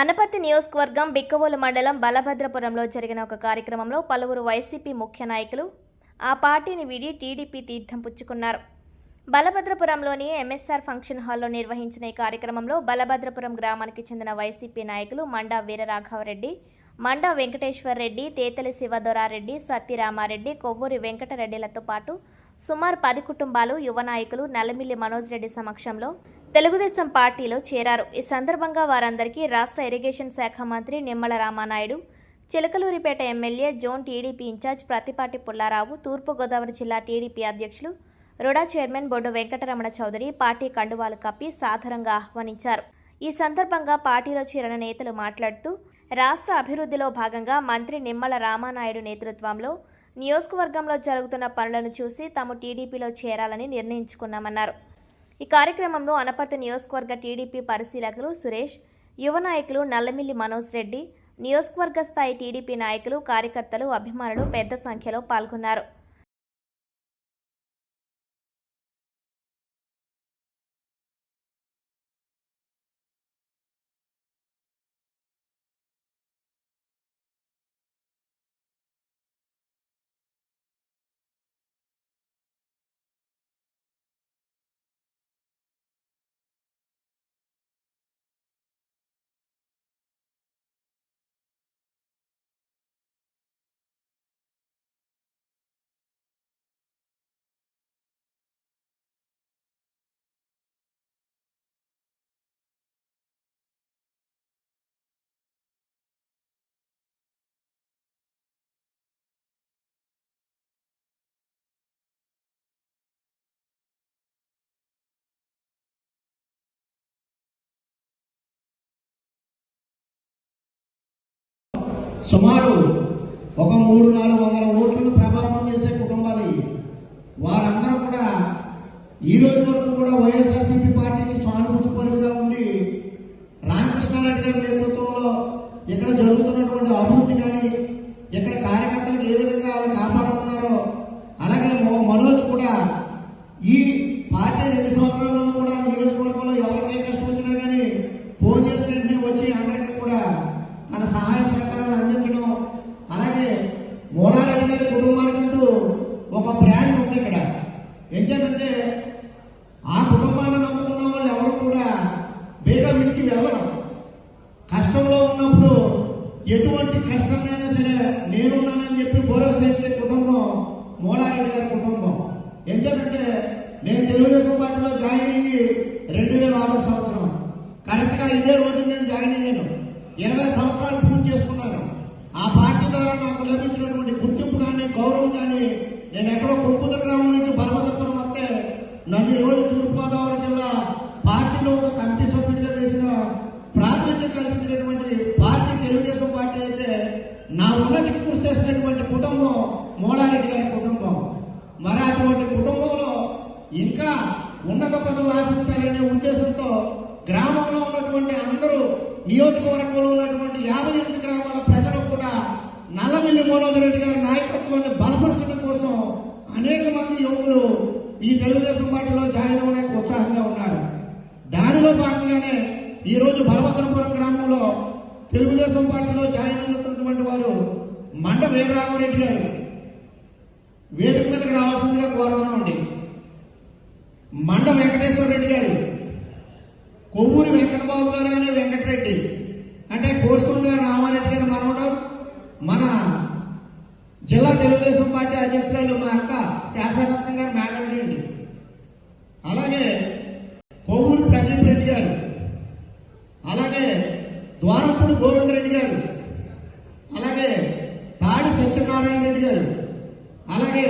అనపర్తి నియోజకవర్గం బిక్కవోలు మండలం బలభద్రపురంలో జరిగిన ఒక కార్యక్రమంలో పలువురు వైసీపీ ముఖ్య నాయకులు ఆ పార్టీని వీడి టీడీపీ తీర్థం పుచ్చుకున్నారు. బలభద్రపురంలోని ఎంఎస్ఆర్ ఫంక్షన్ హాల్లో నిర్వహించిన ఈ కార్యక్రమంలో బలభద్రపురం గ్రామానికి చెందిన వైసీపీ నాయకులు మండా వీరరాఘవరెడ్డి, మండా వెంకటేశ్వరరెడ్డి, తేతలి శివదొరారెడ్డి, సత్యరామారెడ్డి, కొవ్వూరి వెంకటరెడ్డిలతో పాటు సుమారు 10 కుటుంబాలు యువ నాయకులు నల్లమిల్లి మనోజ్ రెడ్డి సమక్షంలో తెలుగుదేశం పార్టీలో చేరారు. ఈ సందర్భంగా వారందరికీ రాష్ట్ర ఇరిగేషన్ శాఖ మంత్రి Nimmala Ramanaidu, Chilakaluripet MLA zone TDP incharge Prathipati Pullarao, Thurpu Godavari జిల్లా టీడీపీ అధ్యక్షులు రుడా చైర్మన్ బొడ్డు వెంకటరమణ చౌదరి పార్టీ కండువాలు కప్పి సాదరంగా ఆహ్వానించారు. ఈ సందర్భంగా పార్టీలో చేరిన నేతలు మాట్లాడుతూ రాష్ట్ర అభివృద్ధిలో భాగంగా మంత్రి నిమ్మల రామానాయుడు నేతృత్వంలో నియోజకవర్గంలో జరుగుతున్న పనులను చూసి తాము టీడీపీలో చేరాలని నిర్ణయించుకున్నామన్నారు. ఈ కార్యక్రమంలో అనపర్తి నియోజకవర్గ టీడీపీ పరిశీలకులు సురేష్, యువ నాయకులు నల్లమిల్లి మనోజ్ రెడ్డి, నియోజకవర్గ స్థాయి టీడీపీ నాయకులు, కార్యకర్తలు, అభిమానులు పెద్ద సంఖ్యలో పాల్గొన్నారు. సుమారు ఒక 300-400 ఓట్లను ప్రభావితం చేసే కుటుంబాలు వారందరూ కూడా ఈ రోజు వరకు కూడా వైఎస్ఆర్సీపీ పార్టీకి సానుభూతి పరులుగా ఉండి రామకృష్ణారెడ్డి గారి నేతృత్వంలో ఇక్కడ జరుగుతున్నటువంటి అభివృద్ధి కానీ ఇక్కడ కార్యకర్తలకు ఏ విధంగా వాళ్ళు కాపాడుతున్నారో అలాగే మనోజ్ కూడా ఈ పార్టీ 2 సంవత్సరాలలో కూడా నియోజకవర్గంలో ఎవరికై కష్టం వచ్చినా కానీ ఫోన్ చేస్తే వచ్చి అందరికీ కూడా తన సహాయ సహకారాలు అందించడం, అలాగే మోనారెడ్డి గారి కుటుంబానికంటూ ఒక బ్రాండ్ ఉంది ఇక్కడ. ఏం చేద్దంటే ఆ కుటుంబాన్ని నమ్ముకున్న వాళ్ళు ఎవరు కూడా బేగా విడిచి వెళ్ళడం, కష్టంలో ఉన్నప్పుడు ఎటువంటి కష్టాలైనా సరే నేనున్నానని చెప్పి భరోసా ఇచ్చే కుటుంబం మోనారెడ్డి గారి కుటుంబం. ఏం చేద్దంటే నేను తెలుగుదేశం పార్టీలో జాయిన్ అయ్యి 2006 సంవత్సరం కరెక్ట్గా ఇదే రోజు నేను జాయిన్ అయ్యాను. 20 సంవత్సరాలు పూర్తి చేసుకున్నాను. ఆ పార్టీ ద్వారా నాకు లభించినటువంటి గుర్తింపు కానీ గౌరవం కానీ నేను ఎక్కడో కొప్పుద గ్రామం నుంచి బలభద్రపురం వస్తే నన్ను ఈ రోజు తూర్పుగోదావరి జిల్లా పార్టీలో ఒక కమిటీ సభ్యుడిగా వేసిన ప్రాతినిధ్యం కల్పించినటువంటి పార్టీ తెలుగుదేశం పార్టీ అయితే నా ఉన్నతికి కృషి చేసినటువంటి కుటుంబం మోడారెడ్డి గారి కుటుంబం. మరి అటువంటి కుటుంబంలో ఇంకా ఉన్నత పదవులు ఆశించాలనే ఉద్దేశంతో గ్రామంలో ఉన్నటువంటి అందరూ నియోజకవర్గంలో ఉన్నటువంటి 58 గ్రామాల ప్రజలు కూడా నల్లమిల్లి మనోజ్ రెడ్డి గారి నాయకత్వాన్ని బలపరచడం కోసం అనేక మంది యువకులు ఈ తెలుగుదేశం పార్టీలో జాయిన్ అవ్వడానికి ఉత్సాహంగా ఉన్నారు. దానిలో భాగంగానే ఈరోజు బలభద్రపురం గ్రామంలో తెలుగుదేశం పార్టీలో జాయిన్ అవుతున్నటువంటి వారు మండ వీరరాఘవరెడ్డి గారు వేదిక మీదకి రావాల్సిందిగా కోరుతున్నామండి. మండ వెంకటేశ్వరరెడ్డి గారు, కొవ్వూరి వెంకటబాబు గారు అనే వెంకటరెడ్డి అంటే కోరుకొండ రామారెడ్డి గారు మనవడు, మన జిల్లా తెలుగుదేశం పార్టీ అధ్యక్షురాలు మా అక్క శాసనరత్నం గారు మేఘరెడ్డి, అలాగే కొవ్వూరి ప్రదీప్ రెడ్డి గారు, అలాగే ద్వారపూడి గోవిందరెడ్డి గారు, అలాగే తాడి సత్యనారాయణ రెడ్డి గారు, అలాగే